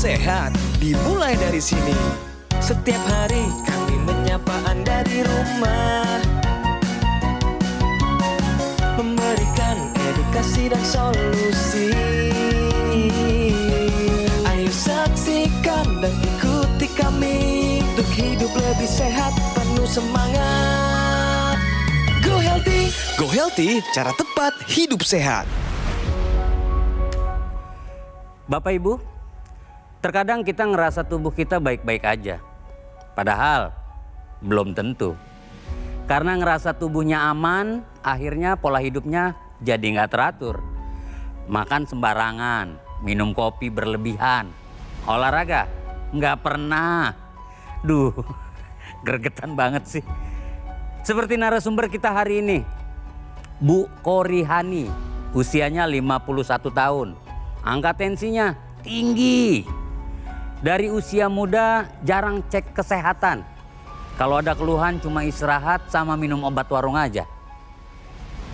sehat dimulai dari sini. Setiap hari kami menyapa Anda di rumah, memberikan edukasi dan solusi. Ayo saksikan dan ikuti kami untuk hidup lebih sehat, penuh semangat. Go Healthy. Go Healthy, cara tepat hidup sehat. Bapak Ibu, terkadang kita ngerasa tubuh kita baik-baik aja. Padahal belum tentu. Karena ngerasa tubuhnya aman, akhirnya pola hidupnya jadi nggak teratur. Makan sembarangan, minum kopi berlebihan, olahraga nggak pernah. Duh, gregetan banget sih. Seperti narasumber kita hari ini, Bu Korihani, usianya 51 tahun. Angka tensinya tinggi. Dari usia muda jarang cek kesehatan. Kalau ada keluhan cuma istirahat sama minum obat warung aja.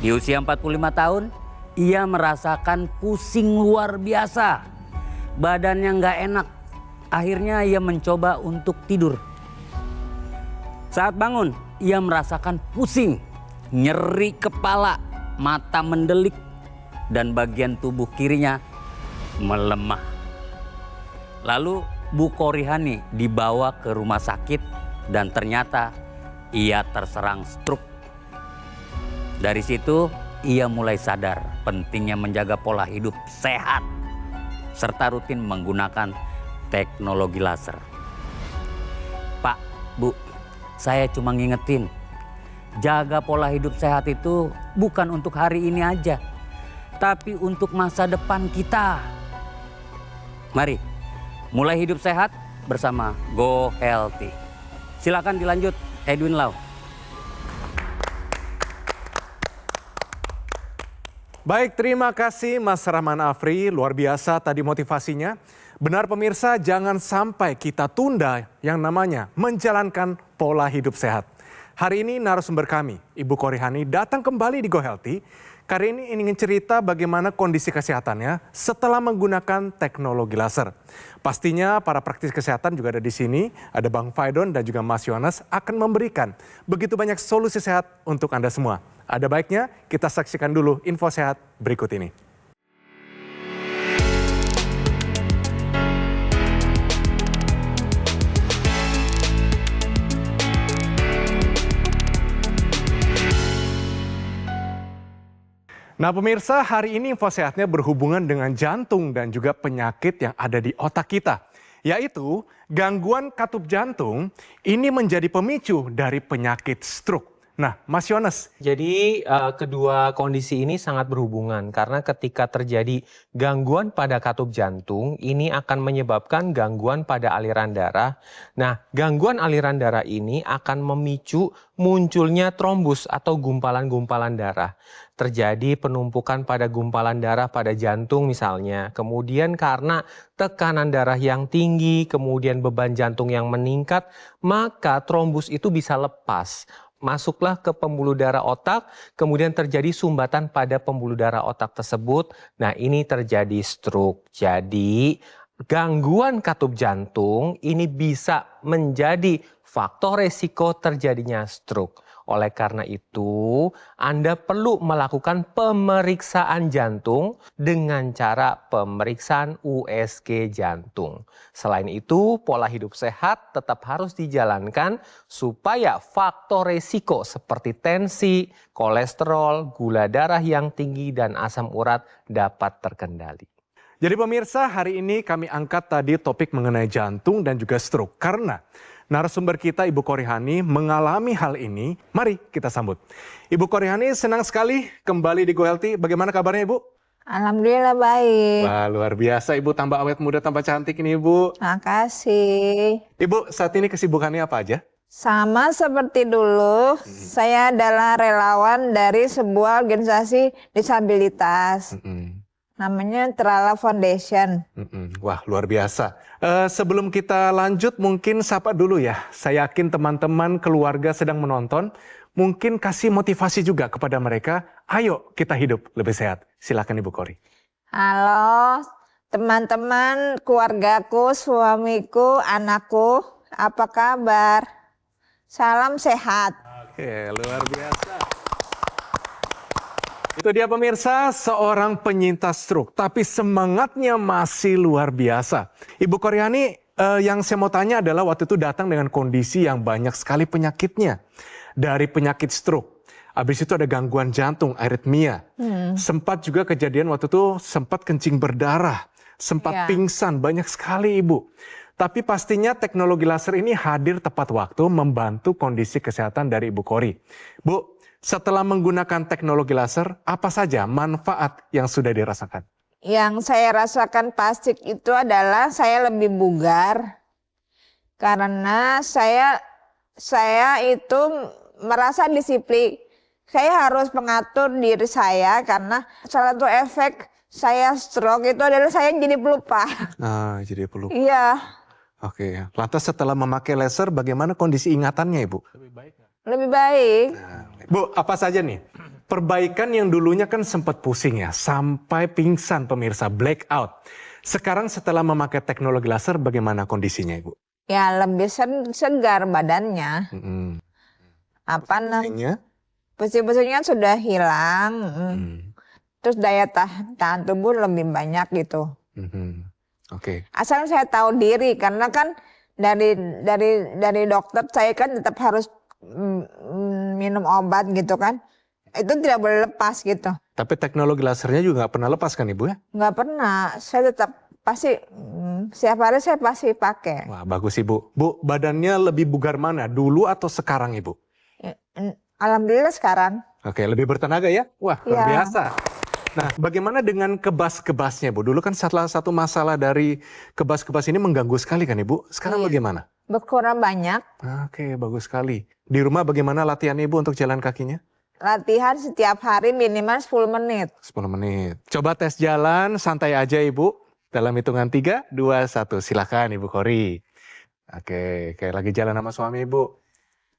Di usia 45 tahun, ia merasakan pusing luar biasa. Badannya nggak enak. Akhirnya ia mencoba untuk tidur. Saat bangun, ia merasakan pusing, nyeri kepala, mata mendelik, dan bagian tubuh kirinya melemah. Lalu Bu Korihani dibawa ke rumah sakit dan ternyata ia terserang stroke. Dari situ ia mulai sadar pentingnya menjaga pola hidup sehat serta rutin menggunakan teknologi laser. Pak, Bu, saya cuma ngingetin, jaga pola hidup sehat itu bukan untuk hari ini aja, tapi untuk masa depan kita. Mari, mulai hidup sehat bersama Go Healthy. Silakan dilanjut, Edwin Lau. Baik, terima kasih Mas Rahman Afri, luar biasa tadi motivasinya. Benar pemirsa, jangan sampai kita tunda yang namanya menjalankan pola hidup sehat. Hari ini narasumber kami, Ibu Korihani, datang kembali di Go Healthy. Kali ini ingin cerita bagaimana kondisi kesehatannya setelah menggunakan teknologi laser. Pastinya para praktisi kesehatan juga ada di sini, ada Bang Faidon dan juga Mas Yohanes akan memberikan begitu banyak solusi sehat untuk Anda semua. Ada baiknya kita saksikan dulu info sehat berikut ini. Nah pemirsa, hari ini info sehatnya berhubungan dengan jantung dan juga penyakit yang ada di otak kita. Yaitu gangguan katup jantung ini menjadi pemicu dari penyakit stroke. Nah Mas Yohanes. Jadi kedua kondisi ini sangat berhubungan karena ketika terjadi gangguan pada katup jantung ini akan menyebabkan gangguan pada aliran darah. Nah gangguan aliran darah ini akan memicu munculnya trombus atau gumpalan-gumpalan darah. Terjadi penumpukan pada gumpalan darah pada jantung misalnya. Kemudian karena tekanan darah yang tinggi, kemudian beban jantung yang meningkat, maka trombus itu bisa lepas. Masuklah ke pembuluh darah otak, kemudian terjadi sumbatan pada pembuluh darah otak tersebut. Nah ini terjadi stroke. Jadi gangguan katup jantung ini bisa menjadi faktor resiko terjadinya stroke. Oleh karena itu, Anda perlu melakukan pemeriksaan jantung dengan cara pemeriksaan USG jantung. Selain itu, pola hidup sehat tetap harus dijalankan supaya faktor resiko seperti tensi, kolesterol, gula darah yang tinggi, dan asam urat dapat terkendali. Jadi pemirsa, hari ini kami angkat tadi topik mengenai jantung dan juga stroke. Karena narasumber kita Ibu Korihani mengalami hal ini. Mari kita sambut. Ibu Korihani, senang sekali kembali di Go Healthy. Bagaimana kabarnya Ibu? Alhamdulillah baik. Wah luar biasa Ibu, tambah awet muda, tambah cantik ini Ibu. Makasih. Ibu saat ini kesibukannya apa aja? Sama seperti dulu, saya adalah relawan dari sebuah organisasi disabilitas. Namanya Trala Foundation. Wah luar biasa. Sebelum kita lanjut mungkin sapa dulu ya. Saya yakin teman-teman keluarga sedang menonton. Mungkin kasih motivasi juga kepada mereka. Ayo kita hidup lebih sehat. Silakan Ibu Kori. Halo teman-teman, keluargaku, suamiku, anakku, apa kabar? Salam sehat. Oke, luar biasa. Itu dia pemirsa, seorang penyintas stroke, tapi semangatnya masih luar biasa. Ibu Koryani, yang saya mau tanya adalah waktu itu datang dengan kondisi yang banyak sekali penyakitnya. Dari penyakit stroke, habis itu ada gangguan jantung, aritmia. Sempat juga kejadian waktu itu sempat kencing berdarah, sempat pingsan, banyak sekali Ibu. Tapi pastinya teknologi laser ini hadir tepat waktu membantu kondisi kesehatan dari Ibu Kory. Bu, setelah menggunakan teknologi laser, apa saja manfaat yang sudah dirasakan? Yang saya rasakan pasti itu adalah saya lebih bugar. Karena saya itu merasa disiplin. Saya harus mengatur diri saya karena salah satu efek saya stroke itu adalah saya jadi pelupa. Ah, jadi pelupa. Iya. Oke, lantas setelah memakai laser, bagaimana kondisi ingatannya, Ibu? Lebih baik. Bu, apa saja nih? Perbaikan yang dulunya kan sempat pusing ya, sampai pingsan pemirsa, blackout. Sekarang setelah memakai teknologi laser, bagaimana kondisinya, Ibu? Ya lebih segar badannya. Apa namanya? Pusing-pusingnya sudah hilang. Terus daya tahan tubuh lebih banyak gitu. Oke. Asal saya tahu diri karena kan dari dokter saya kan tetap harus minum obat gitu kan. Itu tidak boleh lepas gitu. Tapi teknologi lasernya juga nggak pernah lepas kan Ibu ya? Nggak pernah. Saya tetap pasti setiap hari saya pasti pakai. Wah bagus Ibu. Bu, badannya lebih bugar mana? Dulu atau sekarang Ibu? Alhamdulillah sekarang. Oke, lebih bertenaga ya? Wah luar biasa. Nah, bagaimana dengan kebas-kebasnya, Bu? Dulu kan salah satu masalah dari kebas-kebas ini mengganggu sekali kan, Ibu? Sekarang bagaimana? Berkurang banyak. Oke, bagus sekali. Di rumah bagaimana latihan Ibu untuk jalan kakinya? Latihan setiap hari minimal 10 menit. 10 menit. Coba tes jalan, santai aja Ibu. Dalam hitungan 3, 2, 1. Silakan Ibu Kory. Oke, kayak lagi jalan sama suami Ibu.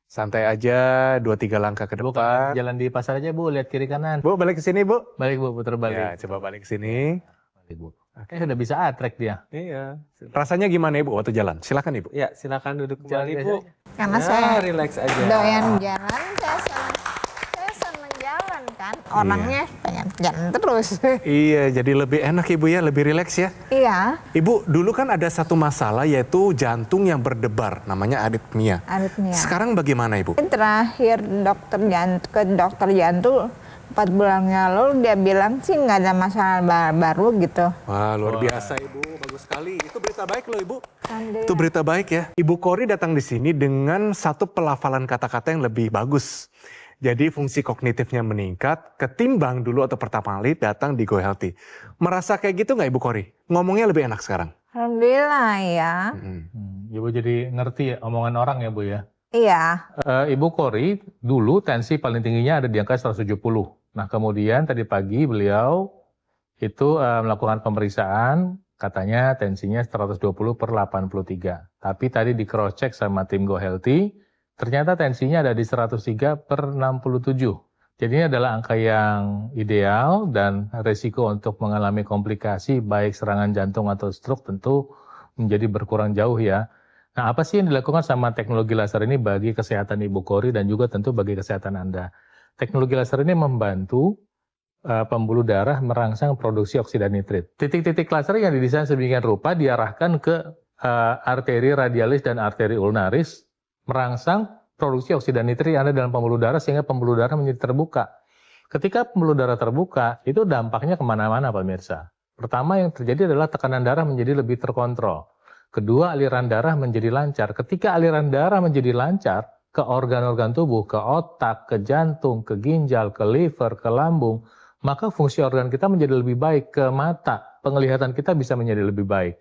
Santai aja, 2-3 langkah ke depan. Jalan di pasar aja Bu, lihat kiri kanan. Bu, balik ke sini Bu. Balik Bu, putar Ya, balik. coba balik ke sini. Balik Bu. Sudah bisa atrek dia. Iya. Rasanya gimana Ibu waktu jalan? Silakan Ibu. Ya, silakan duduk kembali Biasa Bu. Karena saya Relax aja. doyan jalan, saya senang jalan kan. Orangnya pengen jalan terus. Iya, jadi lebih enak Ibu ya, lebih rileks ya. Iya, Ibu, dulu kan ada satu masalah yaitu jantung yang berdebar, namanya aritmia. aritmia. Sekarang bagaimana Ibu? Terakhir ke dokter jantung 4 bulan yang lalu dia bilang sih nggak ada masalah baru gitu. Wah, luar biasa Ibu, bagus sekali. Itu berita baik loh Ibu. Alhamdulillah. Itu berita baik ya. Ibu Kory datang di sini dengan satu pelafalan kata-kata yang lebih bagus. Jadi fungsi kognitifnya meningkat ketimbang dulu atau pertama kali datang di Go Healthy. Merasa kayak gitu nggak Ibu Kory? Ngomongnya lebih enak sekarang? Alhamdulillah ya. Ibu jadi ngerti omongan orang ya Bu ya. Iya. Ibu Kory dulu tensi paling tingginya ada di angka 170. Nah kemudian tadi pagi beliau itu melakukan pemeriksaan, katanya tensinya 120/83. Tapi tadi di cross check sama tim Go Healthy, ternyata tensinya ada di 103/67. Jadi ini adalah angka yang ideal dan resiko untuk mengalami komplikasi baik serangan jantung atau stroke tentu menjadi berkurang jauh ya. Nah apa sih yang dilakukan sama teknologi laser ini bagi kesehatan Ibu Kory dan juga tentu bagi kesehatan Anda? Teknologi laser ini membantu pembuluh darah merangsang produksi oksida nitrit. Titik-titik laser yang didesain sedemikian rupa diarahkan ke arteri radialis dan arteri ulnaris, merangsang produksi oksida nitrit yang ada dalam pembuluh darah sehingga pembuluh darah menjadi terbuka. Ketika pembuluh darah terbuka, itu dampaknya kemana-mana pemirsa. Pertama yang terjadi adalah tekanan darah menjadi lebih terkontrol. Kedua, aliran darah menjadi lancar. Ketika aliran darah menjadi lancar ke organ-organ tubuh, ke otak, ke jantung, ke ginjal, ke liver, ke lambung, maka fungsi organ kita menjadi lebih baik, ke mata, penglihatan kita bisa menjadi lebih baik.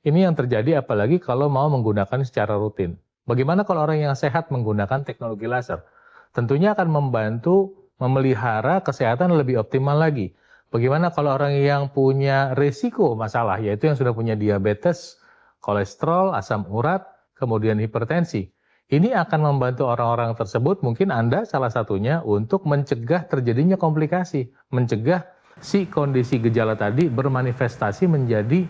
Ini yang terjadi apalagi kalau mau menggunakan secara rutin. Bagaimana kalau orang yang sehat menggunakan teknologi laser? Tentunya akan membantu memelihara kesehatan lebih optimal lagi. Bagaimana kalau orang yang punya risiko masalah, yaitu yang sudah punya diabetes, kolesterol, asam urat, kemudian hipertensi. Ini akan membantu orang-orang tersebut, mungkin Anda salah satunya, untuk mencegah terjadinya komplikasi, mencegah si kondisi gejala tadi bermanifestasi menjadi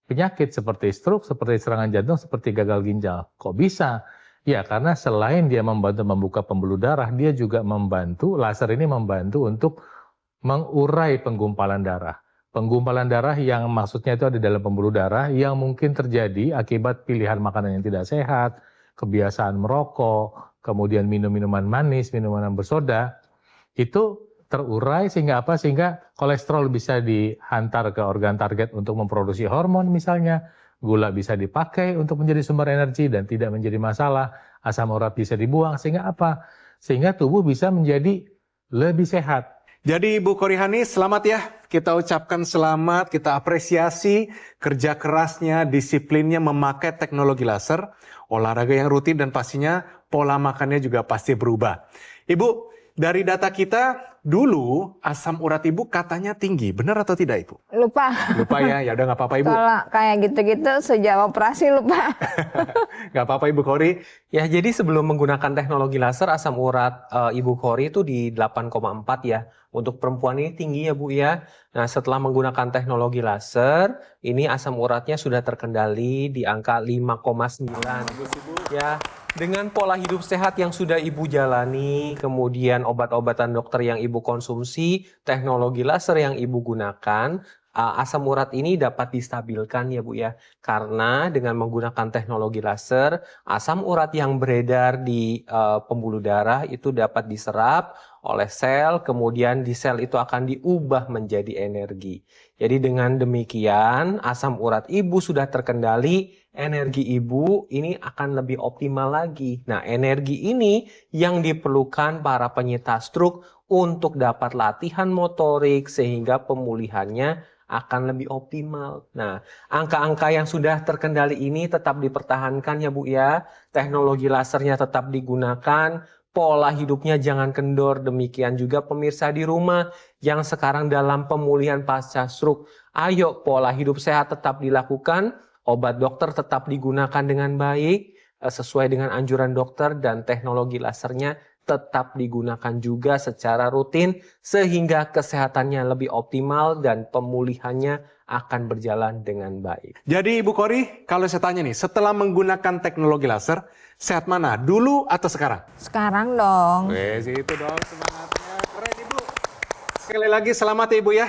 penyakit seperti stroke, seperti serangan jantung, seperti gagal ginjal. Kok bisa? Ya, karena selain dia membantu membuka pembuluh darah, dia juga membantu, laser ini membantu untuk mengurai penggumpalan darah. Penggumpalan darah yang maksudnya itu ada dalam pembuluh darah yang mungkin terjadi akibat pilihan makanan yang tidak sehat, kebiasaan merokok, kemudian minum minuman manis, minuman bersoda, itu terurai sehingga apa? Sehingga kolesterol bisa dihantar ke organ target untuk memproduksi hormon misalnya, gula bisa dipakai untuk menjadi sumber energi dan tidak menjadi masalah, asam urat bisa dibuang sehingga apa? Sehingga tubuh bisa menjadi lebih sehat. Jadi Bu Korihani, selamat ya. Kita ucapkan selamat, kita apresiasi kerja kerasnya, disiplinnya memakai teknologi laser, olahraga yang rutin dan pastinya pola makannya juga pasti berubah. Ibu, dari data kita dulu asam urat Ibu katanya tinggi, benar atau tidak Ibu? Lupa. Lupa ya, ya udah nggak apa-apa Ibu. Kalau kayak gitu-gitu sejak operasi lupa. Nggak apa-apa Ibu Kori. Ya, jadi sebelum menggunakan teknologi laser, asam urat Ibu Kori itu di 8,4 ya. Untuk perempuan ini tinggi ya Bu ya. Nah, setelah menggunakan teknologi laser, ini asam uratnya sudah terkendali di angka 5,9. Ya, dengan pola hidup sehat yang sudah Ibu jalani, kemudian obat-obatan dokter yang Ibu konsumsi, teknologi laser yang Ibu gunakan, asam urat ini dapat distabilkan ya Bu ya. Karena dengan menggunakan teknologi laser, asam urat yang beredar di pembuluh darah itu dapat diserap oleh sel, kemudian di sel itu akan diubah menjadi energi. Jadi dengan demikian asam urat Ibu sudah terkendali, energi Ibu ini akan lebih optimal lagi. Nah, energi ini yang diperlukan para penyintas stroke untuk dapat latihan motorik sehingga pemulihannya akan lebih optimal. Nah, angka-angka yang sudah terkendali ini tetap dipertahankan ya Bu ya. Teknologi lasernya tetap digunakan, pola hidupnya jangan kendor. Demikian juga pemirsa di rumah yang sekarang dalam pemulihan pasca stroke. Ayo pola hidup sehat tetap dilakukan, obat dokter tetap digunakan dengan baik, sesuai dengan anjuran dokter dan teknologi lasernya tetap digunakan juga secara rutin sehingga kesehatannya lebih optimal dan pemulihannya akan berjalan dengan baik. Jadi Ibu Kori, kalau saya tanya nih, setelah menggunakan teknologi laser, sehat mana? Dulu atau sekarang? Sekarang dong. Wes, itu dong semangatnya. Keren Ibu. Sekali lagi selamat ya Ibu ya.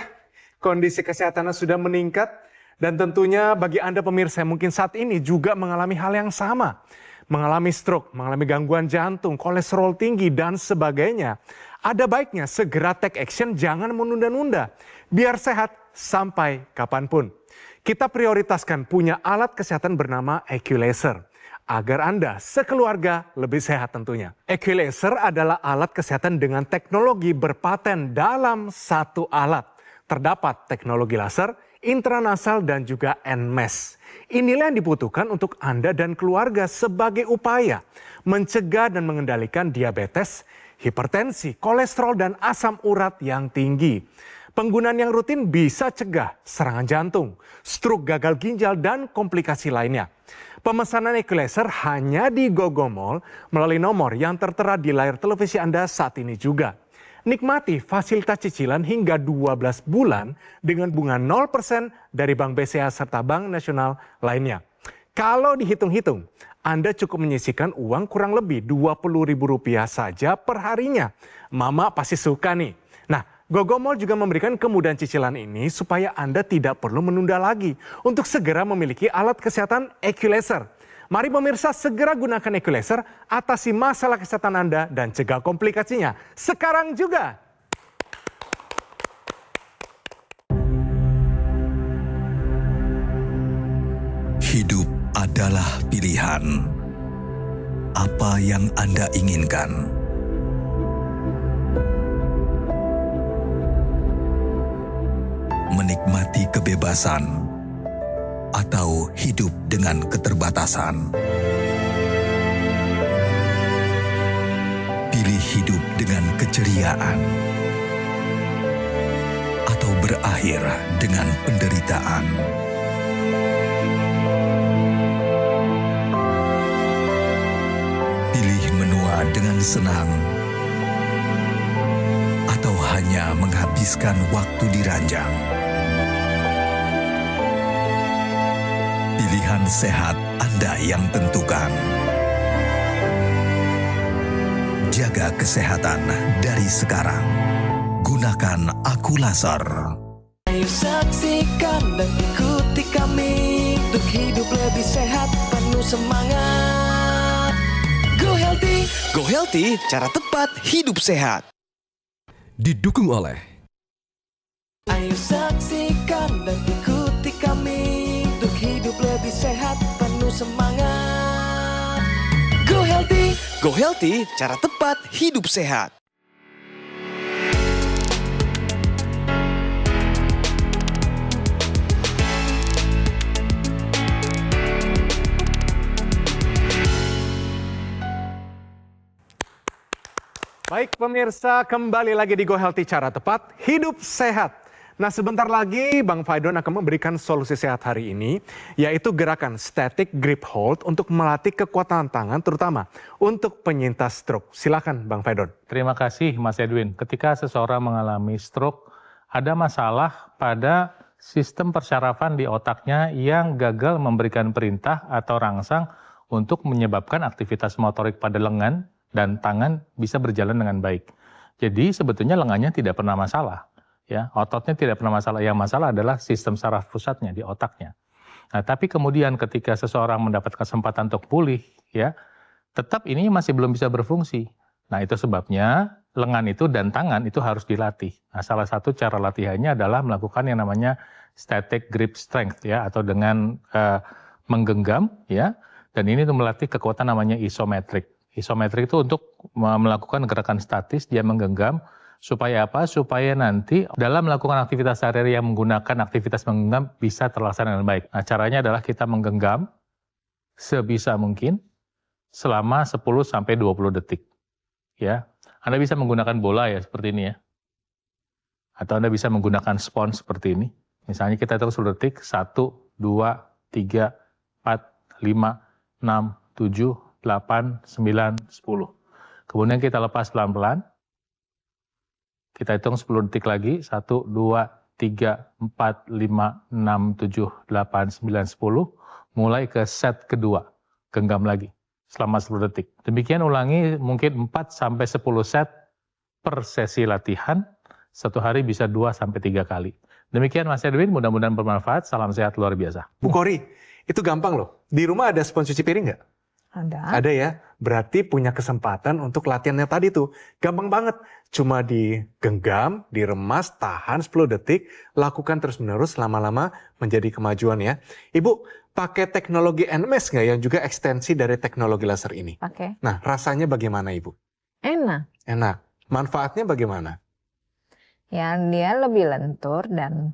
Kondisi kesehatannya sudah meningkat. Dan tentunya bagi Anda pemirsa yang mungkin saat ini juga mengalami hal yang sama. Mengalami stroke, mengalami gangguan jantung, kolesterol tinggi, dan sebagainya. Ada baiknya segera take action, jangan menunda-nunda. Biar sehat sampai kapanpun. Kita prioritaskan punya alat kesehatan bernama Equilaser. Agar Anda sekeluarga lebih sehat tentunya. Equilaser adalah alat kesehatan dengan teknologi berpaten dalam satu alat. Terdapat teknologi laser, intranasal dan juga NMES. Inilah yang dibutuhkan untuk Anda dan keluarga sebagai upaya mencegah dan mengendalikan diabetes, hipertensi, kolesterol dan asam urat yang tinggi. Penggunaan yang rutin bisa cegah serangan jantung, stroke, gagal ginjal dan komplikasi lainnya. Pemesanan Equilaser hanya di Gogomall melalui nomor yang tertera di layar televisi Anda saat ini juga. Nikmati fasilitas cicilan hingga 12 bulan dengan bunga 0% dari Bank BCA serta Bank Nasional lainnya. Kalau dihitung-hitung, Anda cukup menyisihkan uang kurang lebih Rp20.000 saja per harinya. Mama pasti suka nih. Nah, Gogomall juga memberikan kemudahan cicilan ini supaya Anda tidak perlu menunda lagi untuk segera memiliki alat kesehatan Equilaser. Mari pemirsa segera gunakan Equilaser, atasi masalah kesehatan Anda dan cegah komplikasinya sekarang juga. Hidup adalah pilihan. Apa yang Anda inginkan? Menikmati kebebasan atau hidup dengan keterbatasan? Pilih hidup dengan keceriaan atau berakhir dengan penderitaan? Pilih menua dengan senang atau hanya menghabiskan waktu di ranjang. Pilihan sehat Anda yang tentukan. Jaga kesehatan dari sekarang. Gunakan Akulaser. Ayo saksikan dan ikuti kami untuk hidup lebih sehat, penuh semangat. Go Healthy, cara tepat hidup sehat. Didukung oleh Ayo saksikan dan ikuti kami untuk hidup lebih sehat, penuh semangat. Go Healthy, cara tepat hidup sehat. Baik pemirsa, kembali lagi di Go Healthy Cara Tepat Hidup Sehat. Nah sebentar lagi Bang Faidon akan memberikan solusi sehat hari ini, yaitu gerakan static grip hold untuk melatih kekuatan tangan terutama untuk penyintas stroke. Silakan Bang Faidon. Terima kasih Mas Edwin. Ketika seseorang mengalami stroke, ada masalah pada sistem persyarafan di otaknya yang gagal memberikan perintah atau rangsang untuk menyebabkan aktivitas motorik pada lengan dan tangan bisa berjalan dengan baik. Jadi sebetulnya lengannya tidak pernah masalah, ya, ototnya tidak pernah masalah. Yang masalah adalah sistem saraf pusatnya di otaknya. Nah, tapi kemudian ketika seseorang mendapat kesempatan untuk pulih, ya, tetap ini masih belum bisa berfungsi. Nah, itu sebabnya lengan itu dan tangan itu harus dilatih. Nah, salah satu cara latihannya adalah melakukan yang namanya static grip strength, ya, atau dengan menggenggam, ya, dan ini untuk melatih kekuatan namanya isometrik. Isometrik itu untuk melakukan gerakan statis, dia menggenggam, supaya apa? Supaya nanti dalam melakukan aktivitas sehari-hari yang menggunakan aktivitas menggenggam bisa terlaksana dengan baik. Nah, caranya adalah kita menggenggam sebisa mungkin selama 10-20 detik. Ya, Anda bisa menggunakan bola ya seperti ini ya. Atau Anda bisa menggunakan spons seperti ini. Misalnya kita hitung 10 detik, 1, 2, 3, 4, 5, 6, 7, 8, 9, 10. Kemudian kita lepas pelan-pelan. Kita hitung 10 detik lagi. 1, 2, 3, 4, 5, 6, 7, 8, 9, 10. Mulai ke set kedua. Genggam lagi selama 10 detik. Demikian ulangi mungkin 4-10 set per sesi latihan. Satu hari bisa 2-3 kali. Demikian Mas Edwin, mudah-mudahan bermanfaat. Salam sehat luar biasa. Bu Kori, itu gampang loh. Di rumah ada spons cuci piring nggak? Ada ya, berarti punya kesempatan untuk latihannya tadi tuh. Gampang banget, cuma digenggam, diremas, tahan 10 detik, lakukan terus-menerus lama-lama menjadi kemajuan ya. Ibu, pakai teknologi NMS nggak yang juga ekstensi dari teknologi laser ini? Pakai. Nah, rasanya bagaimana Ibu? Enak. Enak. Manfaatnya bagaimana? Ya dia lebih lentur dan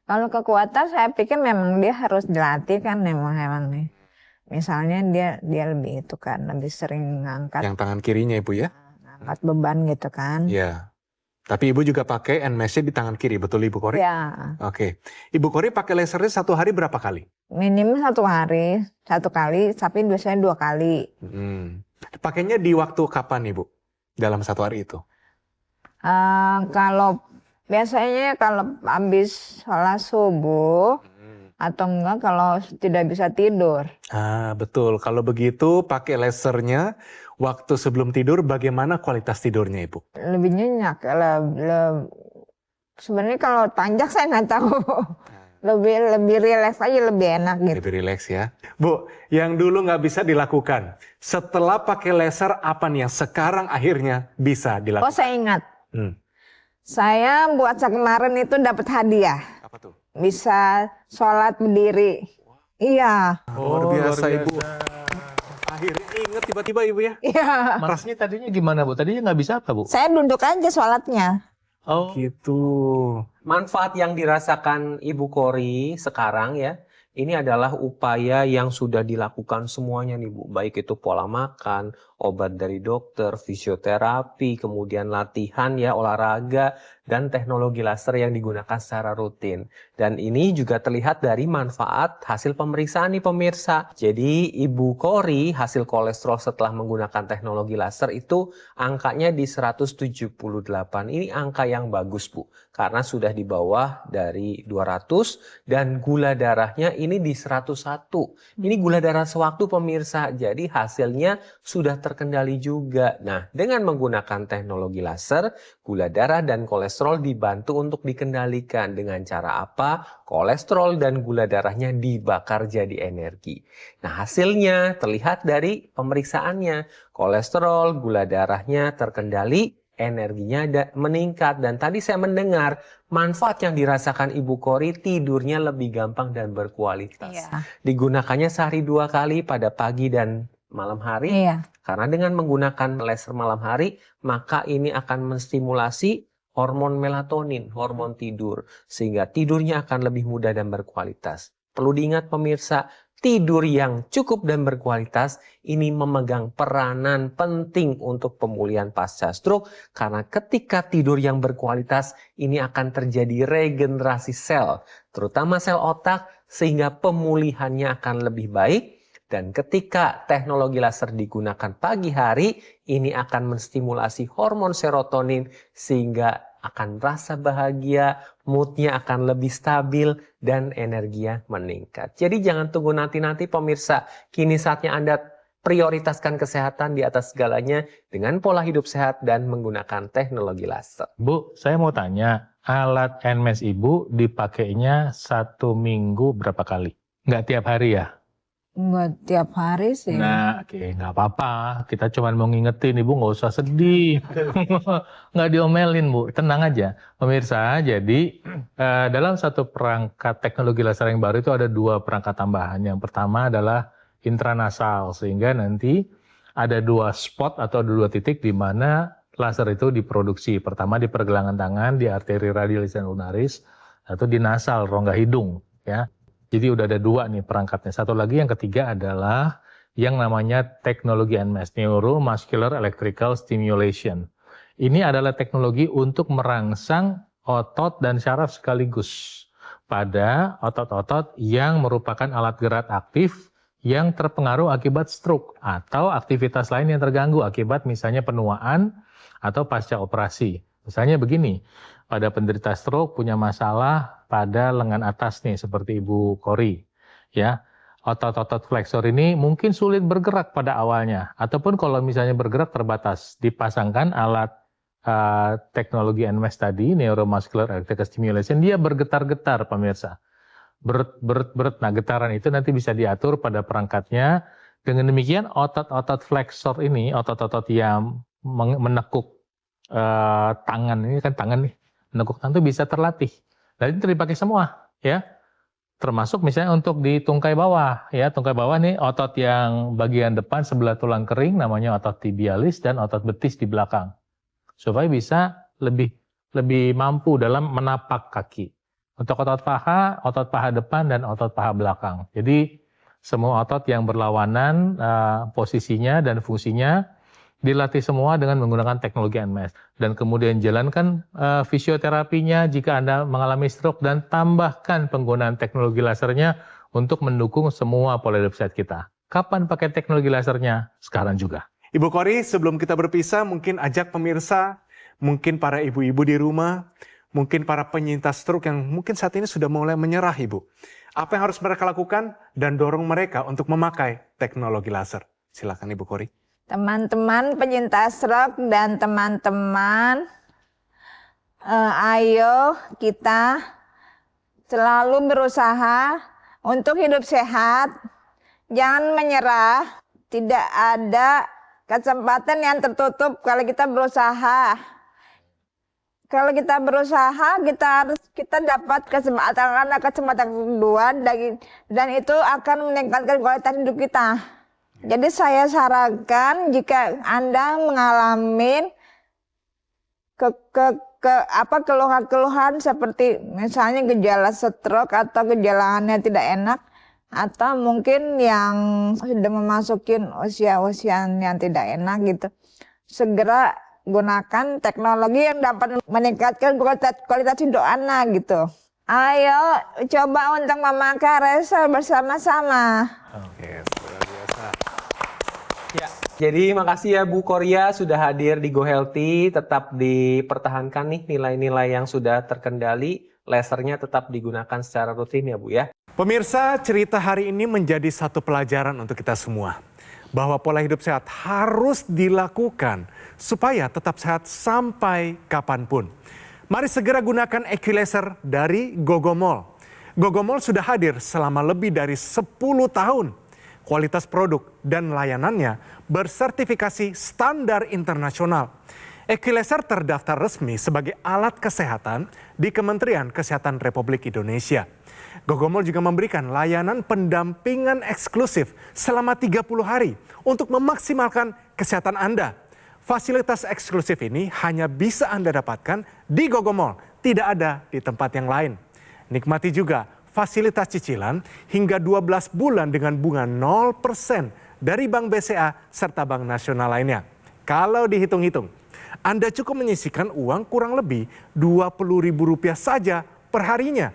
kalau kekuatan saya pikir memang dia harus dilatih kan memang nih. Misalnya dia lebih itu kan, lebih sering ngangkat. Yang tangan kirinya Ibu ya? Ngangkat beban gitu kan. Iya. Tapi Ibu juga pakai NMS-nya di tangan kiri, betul Ibu Kori? Ya. Oke. Ibu Kori pakai lasernya satu hari berapa kali? Minimal 1 hari, 1 kali, tapi biasanya 2 kali. Pakainya di waktu kapan Ibu? Dalam 1 hari itu? Kalau biasanya kalau habis sholat subuh, atau enggak kalau tidak bisa tidur. Betul. Kalau begitu pakai lasernya waktu sebelum tidur bagaimana kualitas tidurnya Ibu? Lebih nyenyak. Sebenarnya kalau tanjak saya nggak tahu. Lebih rileks aja, lebih enak gitu. Lebih rileks ya. Bu, yang dulu nggak bisa dilakukan. Setelah pakai laser apa nih yang sekarang akhirnya bisa dilakukan? Oh saya ingat. Saya buat kemarin itu dapat hadiah. Apa tuh? Bisa sholat berdiri. Iya. Luar biasa Ibu. Akhirnya inget tiba-tiba Ibu ya. Iya. Rasanya tadinya gimana Bu? Tadinya nggak bisa apa Bu? Saya duduk aja sholatnya. Oh gitu. Manfaat yang dirasakan Ibu Kori sekarang ya, ini adalah upaya yang sudah dilakukan semuanya nih Bu. Baik itu pola makan, obat dari dokter, fisioterapi, kemudian latihan ya, olahraga, dan teknologi laser yang digunakan secara rutin. Dan ini juga terlihat dari manfaat hasil pemeriksaan nih pemirsa. Jadi Ibu Kori hasil kolesterol setelah menggunakan teknologi laser itu angkanya di 178. Ini angka yang bagus Bu, karena sudah di bawah dari 200 dan gula darahnya ini di 101. Ini gula darah sewaktu pemirsa, jadi hasilnya sudah terkendali juga. Nah, dengan menggunakan teknologi laser, gula darah dan kolesterol dibantu untuk dikendalikan. Dengan cara apa? Kolesterol dan gula darahnya dibakar jadi energi. Nah, hasilnya terlihat dari pemeriksaannya. Kolesterol, gula darahnya terkendali, energinya meningkat. Dan tadi saya mendengar manfaat yang dirasakan Ibu Kori, tidurnya lebih gampang dan berkualitas. Iya. Digunakannya sehari 2 kali pada pagi dan malam hari. Iya. Karena dengan menggunakan laser malam hari, maka ini akan menstimulasi hormon melatonin, hormon tidur. Sehingga tidurnya akan lebih mudah dan berkualitas. Perlu diingat pemirsa, tidur yang cukup dan berkualitas ini memegang peranan penting untuk pemulihan pasca stroke. Karena ketika tidur yang berkualitas, ini akan terjadi regenerasi sel, terutama sel otak, sehingga pemulihannya akan lebih baik. Dan ketika teknologi laser digunakan pagi hari, ini akan menstimulasi hormon serotonin sehingga akan rasa bahagia, moodnya akan lebih stabil, dan energinya meningkat. Jadi jangan tunggu nanti-nanti pemirsa, kini saatnya Anda prioritaskan kesehatan di atas segalanya dengan pola hidup sehat dan menggunakan teknologi laser. Bu, saya mau tanya, alat NMES Ibu dipakainya 1 minggu berapa kali? Nggak tiap hari ya? Enggak tiap hari sih. Nah, oke, nggak apa-apa. Kita cuma mau ngingetin, Ibu nggak usah sedih. Nggak diomelin, Bu. Tenang aja. Pemirsa, jadi dalam satu perangkat teknologi laser yang baru itu ada 2 perangkat tambahan. Yang pertama adalah intranasal, sehingga nanti ada 2 spot atau 2 titik di mana laser itu diproduksi. Pertama di pergelangan tangan, di arteri radialis dan lunaris, atau di nasal, rongga hidung. Ya. Jadi udah ada 2 nih perangkatnya. Satu lagi yang ketiga adalah yang namanya teknologi NMES, Neuromuscular Electrical Stimulation. Ini adalah teknologi untuk merangsang otot dan syaraf sekaligus pada otot-otot yang merupakan alat gerak aktif yang terpengaruh akibat stroke atau aktivitas lain yang terganggu akibat misalnya penuaan atau pasca operasi. Misalnya begini, pada penderita stroke punya masalah pada lengan atas nih seperti Ibu Kori, ya. Otot-otot flexor ini mungkin sulit bergerak pada awalnya, ataupun kalau misalnya bergerak terbatas, dipasangkan alat teknologi NMES tadi, Neuromuscular Electrical Stimulation, dia bergetar-getar pemirsa. Berat. Nah, getaran itu nanti bisa diatur pada perangkatnya. Dengan demikian otot-otot flexor ini, otot-otot yang menekuk tangan, ini kan tangan nih, menekuk tangan itu bisa terlatih. Dan itu dipakai semua, ya. Termasuk misalnya untuk di tungkai bawah, ya. Tungkai bawah nih otot yang bagian depan sebelah tulang kering namanya otot tibialis dan otot betis di belakang. Supaya bisa lebih mampu dalam menapak kaki. Untuk otot paha depan dan otot paha belakang. Jadi semua otot yang berlawanan posisinya dan fungsinya dilatih semua dengan menggunakan teknologi NMES. Dan kemudian jalankan fisioterapinya jika Anda mengalami stroke dan tambahkan penggunaan teknologi lasernya untuk mendukung semua pola hidup sehat kita. Kapan pakai teknologi lasernya? Sekarang juga. Ibu Kori, sebelum kita berpisah, mungkin ajak pemirsa, mungkin para ibu-ibu di rumah, mungkin para penyintas stroke yang mungkin saat ini sudah mulai menyerah, Ibu. Apa yang harus mereka lakukan dan dorong mereka untuk memakai teknologi laser? Silakan Ibu Kori. Teman-teman penyintas stroke dan teman-teman, ayo kita selalu berusaha untuk hidup sehat, jangan menyerah, tidak ada kesempatan yang tertutup kalau kita berusaha. Kalau kita berusaha, kita dapat kesempatan kedua dan itu akan meningkatkan kualitas hidup kita. Jadi saya sarankan jika Anda mengalami keluhan-keluhan seperti misalnya gejala stroke atau gejalanya tidak enak, atau mungkin yang sudah memasukin usia-usia yang tidak enak gitu, segera gunakan teknologi yang dapat meningkatkan kualitas hidup anak gitu. Ayo coba untuk memakai Racer bersama-sama. Oke, luar biasa. Ya, jadi makasih ya Bu Korea sudah hadir di Go Healthy. Tetap dipertahankan nih nilai-nilai yang sudah terkendali. Lasernya tetap digunakan secara rutin ya Bu ya. Pemirsa, cerita hari ini menjadi satu pelajaran untuk kita semua. Bahwa pola hidup sehat harus dilakukan supaya tetap sehat sampai kapanpun. Mari segera gunakan Equilaser dari Gogomol. Gogomol sudah hadir selama lebih dari 10 tahun. Kualitas produk dan layanannya bersertifikasi standar internasional. Equilaser terdaftar resmi sebagai alat kesehatan di Kementerian Kesehatan Republik Indonesia. Gogomol juga memberikan layanan pendampingan eksklusif selama 30 hari untuk memaksimalkan kesehatan Anda. Fasilitas eksklusif ini hanya bisa Anda dapatkan di Gogomol, tidak ada di tempat yang lain. Nikmati juga fasilitas cicilan hingga 12 bulan dengan bunga 0% dari Bank BCA serta Bank Nasional lainnya. Kalau dihitung-hitung, Anda cukup menyisihkan uang kurang lebih Rp20.000 saja per harinya.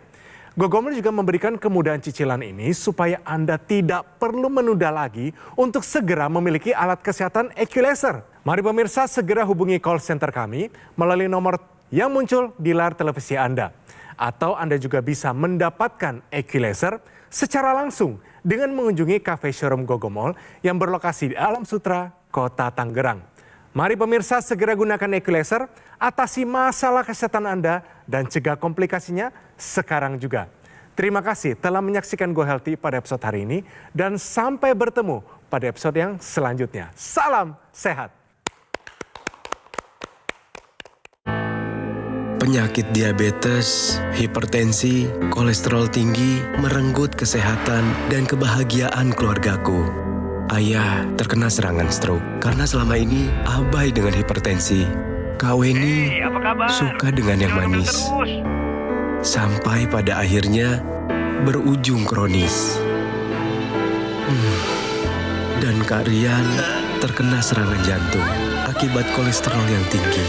Gogomol juga memberikan kemudahan cicilan ini supaya Anda tidak perlu menunda lagi untuk segera memiliki alat kesehatan Equilaser. Mari pemirsa segera hubungi call center kami melalui nomor yang muncul di layar televisi Anda. Atau Anda juga bisa mendapatkan Equilaser secara langsung dengan mengunjungi cafe showroom Gogomol yang berlokasi di Alam Sutra, Kota Tangerang. Mari pemirsa segera gunakan Equilaser, atasi masalah kesehatan Anda dan cegah komplikasinya sekarang juga. Terima kasih telah menyaksikan Go Healthy pada episode hari ini dan sampai bertemu pada episode yang selanjutnya. Salam sehat. Penyakit diabetes, hipertensi, kolesterol tinggi merenggut kesehatan dan kebahagiaan keluargaku. Ayah terkena serangan stroke karena selama ini abai dengan hipertensi. Kak Weni suka dengan yang manis. Sampai pada akhirnya berujung kronis. Dan Kak Rian terkena serangan jantung akibat kolesterol yang tinggi.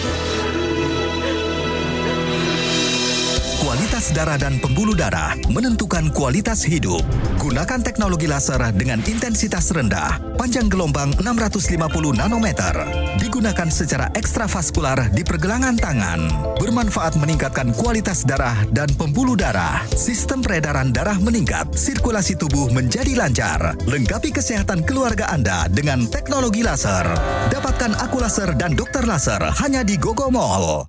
Kualitas darah dan pembuluh darah menentukan kualitas hidup. Gunakan teknologi laser dengan intensitas rendah, panjang gelombang 650 nanometer. Digunakan secara ekstravaskular di pergelangan tangan. Bermanfaat meningkatkan kualitas darah dan pembuluh darah. Sistem peredaran darah meningkat, sirkulasi tubuh menjadi lancar. Lengkapi kesehatan keluarga Anda dengan teknologi laser. Dapatkan Aku Laser dan Dokter Laser hanya di Gogomol.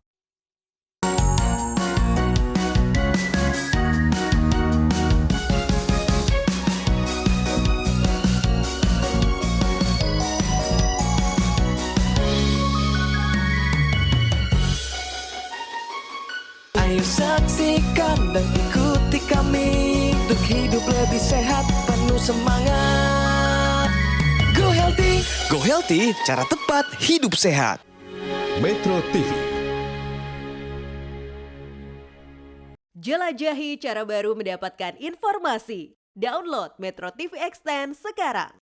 Ayo saksikan dan ikuti kami untuk hidup lebih sehat, penuh semangat. Go Healthy. Go Healthy, cara tepat hidup sehat. Metro TV. Jelajahi cara baru mendapatkan informasi. Download Metro TV Extend sekarang.